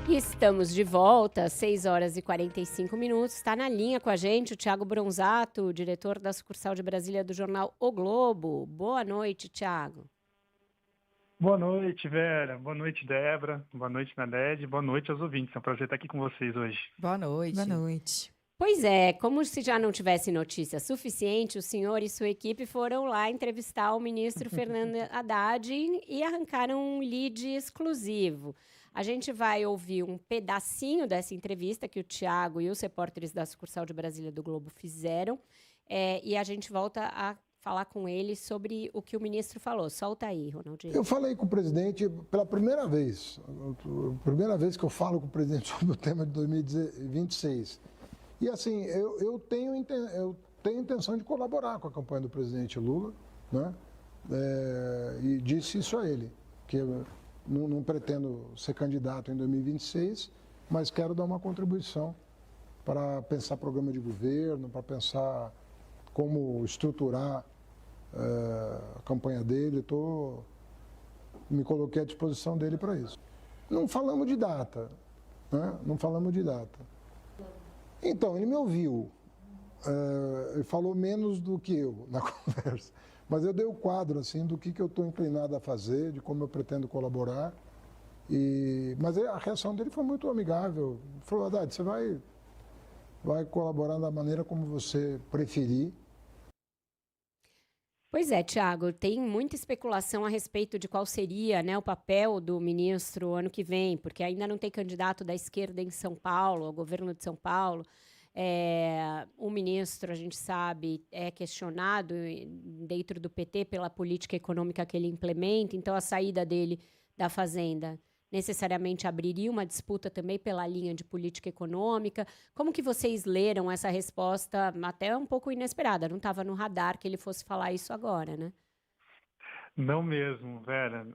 Estamos de volta, 6 horas e 45 minutos. Está na linha com a gente o Thiago Bronzato, diretor da sucursal de Brasília do jornal O Globo. Boa noite, Thiago. Boa noite, Vera. Boa noite, Débora. Boa noite, Nadege. Boa noite aos ouvintes. É um prazer estar aqui com vocês hoje. Boa noite. Boa noite. Pois é, como se já não tivesse notícia suficiente, o senhor e sua equipe foram lá entrevistar o ministro Fernando Haddad e arrancaram um lead exclusivo. A gente vai ouvir um pedacinho dessa entrevista que o Thiago e os repórteres da sucursal de Brasília do Globo fizeram, e a gente volta a falar com ele sobre o que o ministro falou. Solta aí, Ronaldinho. Eu falei com o presidente pela primeira vez que eu falo com o presidente sobre o tema de 2026. E assim, eu tenho intenção de colaborar com a campanha do presidente Lula, né? E disse isso a ele, que eu não pretendo ser candidato em 2026, mas quero dar uma contribuição para pensar programa de governo, para pensar como estruturar a campanha dele. Me coloquei à disposição dele para isso. Não falamos de data, né? Não falamos de data. Então, ele me ouviu, ele falou menos do que eu na conversa, mas eu dei o quadro assim, do que eu estou inclinado a fazer, de como eu pretendo colaborar, mas a reação dele foi muito amigável. Ele falou: Haddad, você vai colaborar da maneira como você preferir. Pois é, Thiago, tem muita especulação a respeito de qual seria, né, o papel do ministro ano que vem, porque ainda não tem candidato da esquerda em São Paulo, ao governo de São Paulo. O ministro, a gente sabe, é questionado dentro do PT pela política econômica que ele implementa, então a saída dele da Fazenda necessariamente abriria uma disputa também pela linha de política econômica. Como que vocês leram essa resposta até um pouco inesperada? Não estava no radar que ele fosse falar isso agora, né? Não mesmo, Vera.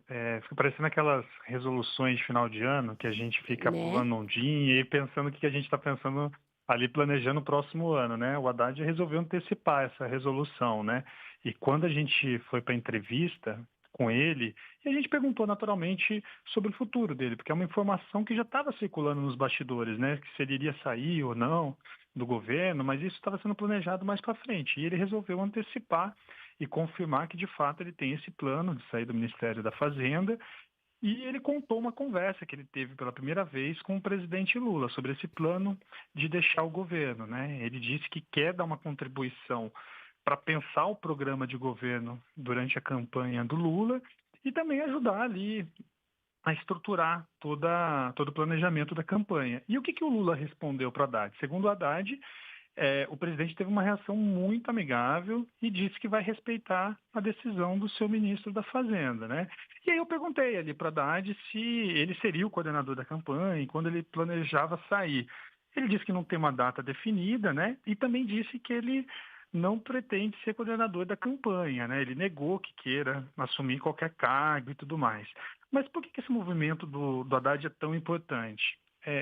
Fica parecendo aquelas resoluções de final de ano que a gente fica pulando ondinha e pensando o que a gente está pensando ali, planejando o próximo ano, né? O Haddad resolveu antecipar essa resolução, né? E quando a gente foi para a entrevista com ele, e a gente perguntou naturalmente sobre o futuro dele, porque é uma informação que já estava circulando nos bastidores, né? Que se ele iria sair ou não do governo, mas isso estava sendo planejado mais para frente. E ele resolveu antecipar e confirmar que, de fato, ele tem esse plano de sair do Ministério da Fazenda. E ele contou uma conversa que ele teve pela primeira vez com o presidente Lula sobre esse plano de deixar o governo, né? Ele disse que quer dar uma contribuição para pensar o programa de governo durante a campanha do Lula e também ajudar ali a estruturar todo o planejamento da campanha. E o que o Lula respondeu para o Haddad? Segundo o Haddad, o presidente teve uma reação muito amigável e disse que vai respeitar a decisão do seu ministro da Fazenda, né? E aí eu perguntei ali para o Haddad se ele seria o coordenador da campanha e quando ele planejava sair. Ele disse que não tem uma data definida, né? E também disse que ele não pretende ser coordenador da campanha, né? Ele negou que queira assumir qualquer cargo e tudo mais. Mas por que esse movimento do Haddad é tão importante?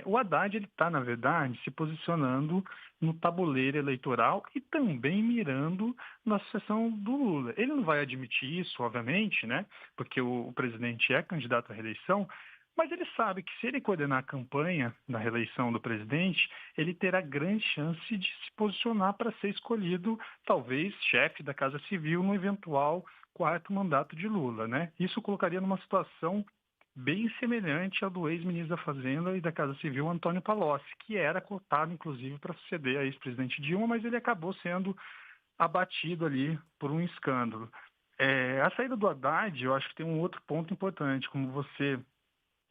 O Haddad está, na verdade, se posicionando no tabuleiro eleitoral e também mirando na sucessão do Lula. Ele não vai admitir isso, obviamente, né? Porque o presidente é candidato à reeleição, mas ele sabe que se ele coordenar a campanha na reeleição do presidente, ele terá grande chance de se posicionar para ser escolhido, talvez, chefe da Casa Civil no eventual quarto mandato de Lula, né? Isso colocaria numa situação bem semelhante ao do ex-ministro da Fazenda e da Casa Civil, Antônio Palocci, que era cotado, inclusive, para suceder a ex-presidente Dilma, mas ele acabou sendo abatido ali por um escândalo. A saída do Haddad, eu acho que tem um outro ponto importante, como você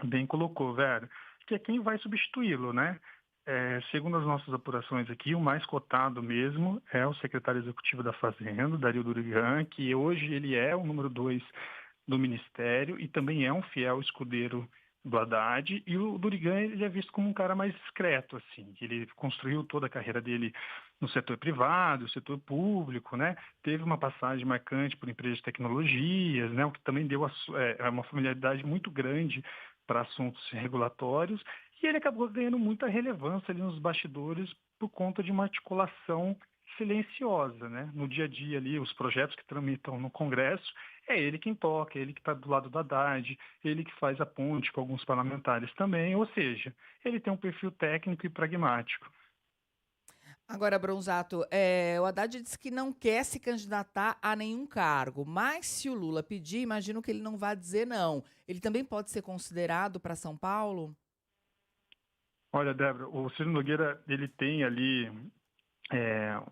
bem colocou, Vera, que é quem vai substituí-lo, né? Segundo as nossas apurações aqui, o mais cotado mesmo é o secretário executivo da Fazenda, Dario Durigan, que hoje ele é o número 2 do Ministério e também é um fiel escudeiro do Haddad. E o Durigan ele é visto como um cara mais discreto, assim. Ele construiu toda a carreira dele no setor privado, setor público, né? Teve uma passagem marcante por empresas de tecnologias, né? O que também deu uma familiaridade muito grande para assuntos regulatórios, e ele acabou ganhando muita relevância ali nos bastidores por conta de uma articulação silenciosa, né? No dia a dia ali, os projetos que tramitam no Congresso, é ele quem toca, é ele que está do lado do Haddad, ele que faz a ponte com alguns parlamentares também, ou seja, ele tem um perfil técnico e pragmático. Agora, Bronzato, o Haddad disse que não quer se candidatar a nenhum cargo, mas se o Lula pedir, imagino que ele não vai dizer não. Ele também pode ser considerado para São Paulo? Olha, Débora, o Ciro Nogueira, ele tem ali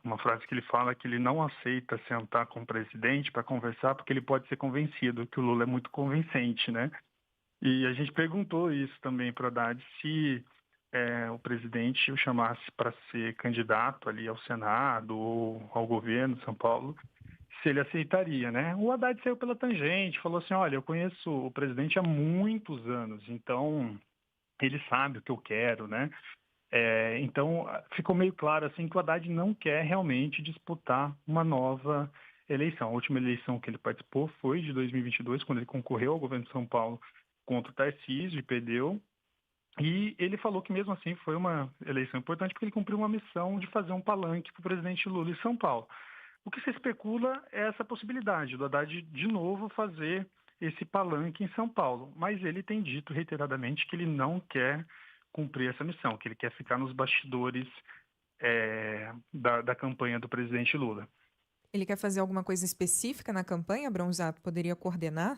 uma frase que ele fala que ele não aceita sentar com o presidente para conversar porque ele pode ser convencido, que o Lula é muito convincente, né? E a gente perguntou isso também para o Haddad, se o presidente o chamasse para ser candidato ali ao Senado ou ao governo de São Paulo, se ele aceitaria, né? O Haddad saiu pela tangente, falou assim, olha, eu conheço o presidente há muitos anos, então ele sabe o que eu quero, né? Então, ficou meio claro assim que o Haddad não quer realmente disputar uma nova eleição. A última eleição que ele participou foi de 2022, quando ele concorreu ao governo de São Paulo contra o Tarcísio e perdeu. E ele falou que mesmo assim foi uma eleição importante porque ele cumpriu uma missão de fazer um palanque para o presidente Lula em São Paulo. O que se especula é essa possibilidade do Haddad de novo fazer esse palanque em São Paulo. Mas ele tem dito reiteradamente que ele não quer cumprir essa missão, que ele quer ficar nos bastidores da campanha do presidente Lula. Ele quer fazer alguma coisa específica na campanha, Bronzato? Poderia coordenar?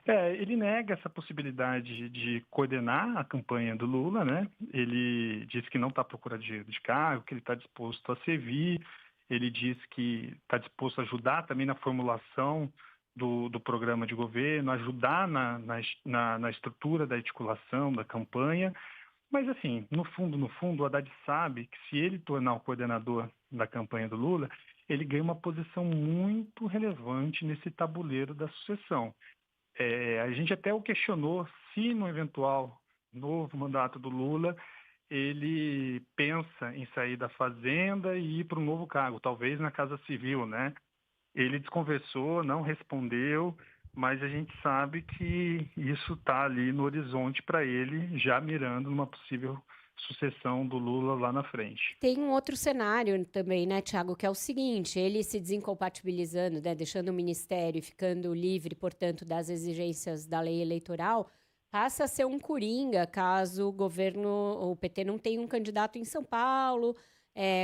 Ele nega essa possibilidade de coordenar a campanha do Lula, né? Ele diz que não está à procura de cargo, que ele está disposto a servir, ele diz que está disposto a ajudar também na formulação do programa de governo, ajudar na estrutura da articulação da campanha. Mas, assim, no fundo, o Haddad sabe que se ele tornar o coordenador da campanha do Lula, ele ganha uma posição muito relevante nesse tabuleiro da sucessão. A gente até o questionou se no eventual novo mandato do Lula ele pensa em sair da Fazenda e ir para um novo cargo, talvez na Casa Civil, né? Ele desconversou, não respondeu, mas a gente sabe que isso está ali no horizonte para ele, já mirando numa possível sucessão do Lula lá na frente. Tem um outro cenário também, né, Thiago, que é o seguinte, ele se desincompatibilizando, né, deixando o ministério e ficando livre, portanto, das exigências da lei eleitoral, passa a ser um coringa caso o PT não tenha um candidato em São Paulo,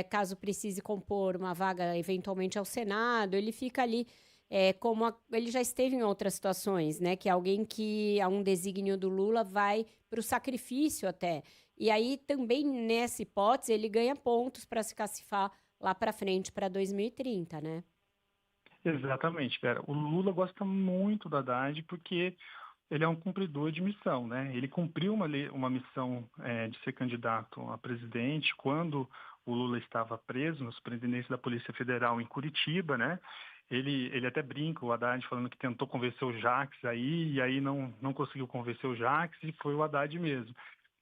caso precise compor uma vaga eventualmente ao Senado, ele fica ali ele já esteve em outras situações, né? Que alguém que, a um desígnio do Lula, vai para o sacrifício até. E aí, também, nessa hipótese, ele ganha pontos para se cacifar lá para frente, para 2030, né? Exatamente, Vera. O Lula gosta muito do Haddad porque ele é um cumpridor de missão, né? Ele cumpriu uma missão de ser candidato a presidente quando o Lula estava preso na Superintendência da Polícia Federal em Curitiba, né? Ele até brinca, o Haddad, falando que tentou convencer o Jacques aí, e aí não conseguiu convencer o Jacques, e foi o Haddad mesmo.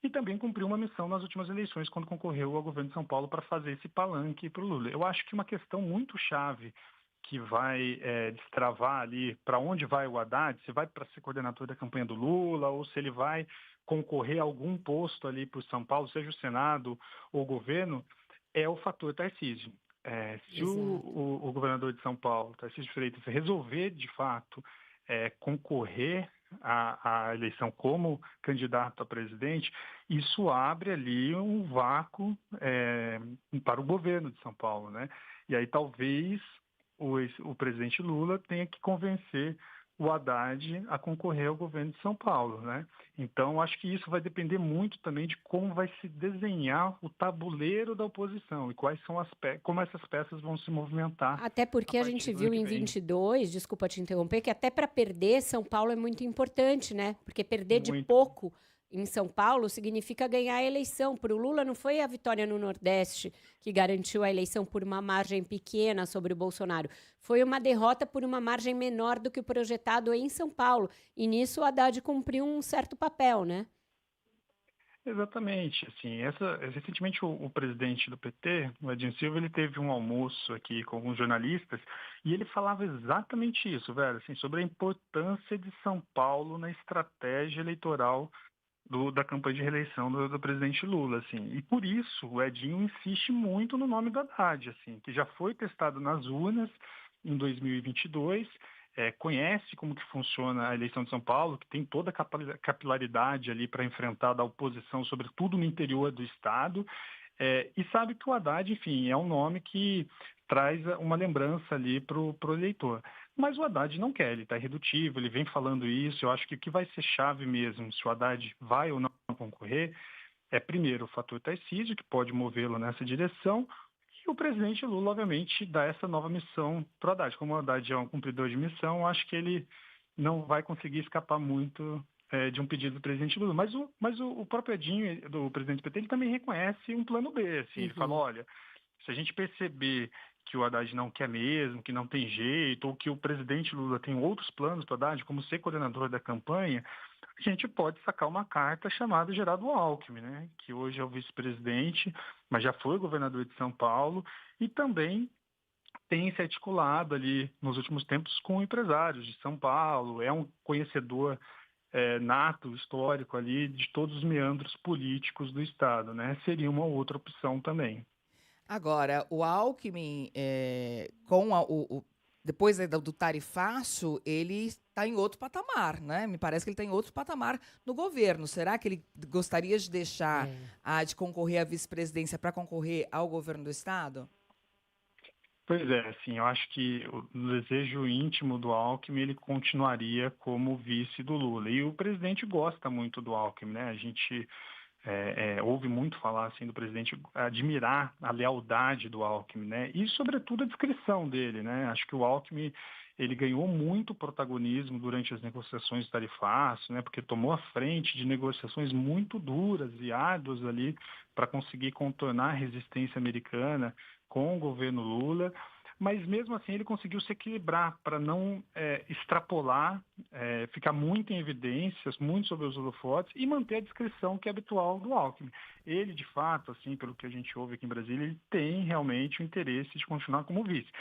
E também cumpriu uma missão nas últimas eleições, quando concorreu ao governo de São Paulo para fazer esse palanque para o Lula. Eu acho que uma questão muito chave que vai destravar ali para onde vai o Haddad, se vai para ser coordenador da campanha do Lula, ou se ele vai concorrer a algum posto ali para o São Paulo, seja o Senado ou o governo, é o fator Tarcísio. Se o governador de São Paulo, Tarcísio de Freitas, resolver, de fato, concorrer à eleição como candidato a presidente, isso abre ali um vácuo para o governo de São Paulo, né? E aí talvez o presidente Lula tenha que convencer o Haddad a concorrer ao governo de São Paulo, né? Então, acho que isso vai depender muito também de como vai se desenhar o tabuleiro da oposição e como essas peças vão se movimentar. Até porque a gente viu em 22, desculpa te interromper, que até para perder São Paulo é muito importante, né? Porque perder de pouco em São Paulo significa ganhar a eleição. Para o Lula não foi a vitória no Nordeste que garantiu a eleição por uma margem pequena sobre o Bolsonaro. Foi uma derrota por uma margem menor do que o projetado em São Paulo. E nisso o Haddad cumpriu um certo papel, né? Exatamente. Assim, recentemente o presidente do PT, o Edinho Silva, ele teve um almoço aqui com alguns jornalistas e ele falava exatamente isso, velho, assim, sobre a importância de São Paulo na estratégia eleitoral da campanha de reeleição do presidente Lula, assim. E por isso o Edinho insiste muito no nome do Haddad, assim, que já foi testado nas urnas em 2022, conhece como que funciona a eleição de São Paulo, que tem toda a capilaridade ali para enfrentar da oposição, sobretudo no interior do estado, e sabe que o Haddad, enfim, é um nome que traz uma lembrança ali para o eleitor. Mas o Haddad não quer, ele está irredutível, ele vem falando isso. Eu acho que o que vai ser chave mesmo, se o Haddad vai ou não concorrer, é primeiro o fator Tarcísio, que pode movê-lo nessa direção, e o presidente Lula, obviamente, dá essa nova missão para o Haddad. Como o Haddad é um cumpridor de missão, eu acho que ele não vai conseguir escapar muito de um pedido do presidente Lula. Mas o próprio Edinho, do presidente do PT, ele também reconhece um plano B. Assim, Ele fala, olha, se a gente perceber que o Haddad não quer mesmo, que não tem jeito, ou que o presidente Lula tem outros planos para o Haddad, como ser coordenador da campanha, a gente pode sacar uma carta chamada Geraldo Alckmin, né? Que hoje é o vice-presidente, mas já foi governador de São Paulo, e também tem se articulado ali nos últimos tempos com empresários de São Paulo, é um conhecedor nato, histórico ali, de todos os meandros políticos do Estado, né? Seria uma outra opção também. Agora, o Alckmin, depois do tarifaço, ele está em outro patamar, né? Me parece que ele está em outro patamar no governo. Será que ele gostaria de deixar de concorrer à vice-presidência para concorrer ao governo do Estado? Pois é, assim, eu acho que o desejo íntimo do Alckmin, ele continuaria como vice do Lula. E o presidente gosta muito do Alckmin, né? A gente ouve muito falar assim do presidente admirar a lealdade do Alckmin, né? E sobretudo a discrição dele, né? Acho que o Alckmin ele ganhou muito protagonismo durante as negociações de tarifaço, né? Porque tomou a frente de negociações muito duras e árduas ali para conseguir contornar a resistência americana com o governo Lula. Mas mesmo assim ele conseguiu se equilibrar para não extrapolar, ficar muito em evidências, muito sobre os holofotes e manter a discrição que é habitual do Alckmin. Ele, de fato, assim, pelo que a gente ouve aqui em Brasília, ele tem realmente o interesse de continuar como vice.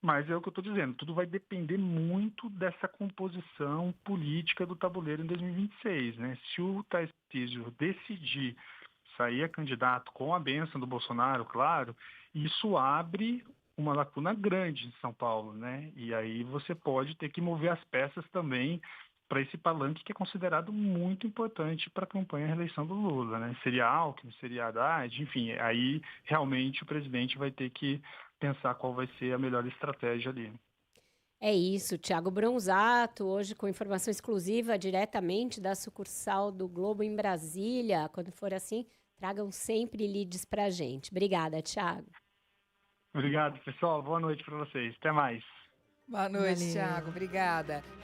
Mas é o que eu estou dizendo, tudo vai depender muito dessa composição política do tabuleiro em 2026, né? Se o Tarcísio decidir sair candidato com a bênção do Bolsonaro, claro, isso abre uma lacuna grande em São Paulo, né? E aí você pode ter que mover as peças também para esse palanque que é considerado muito importante para a campanha e reeleição do Lula, né? Seria Alckmin, seria Haddad, enfim, aí realmente o presidente vai ter que pensar qual vai ser a melhor estratégia ali. É isso, Thiago Bronzato, hoje com informação exclusiva diretamente da sucursal do Globo em Brasília. Quando for assim, tragam sempre leads para a gente. Obrigada, Thiago. Obrigado, pessoal. Boa noite para vocês. Até mais. Boa noite, Thiago. Obrigada.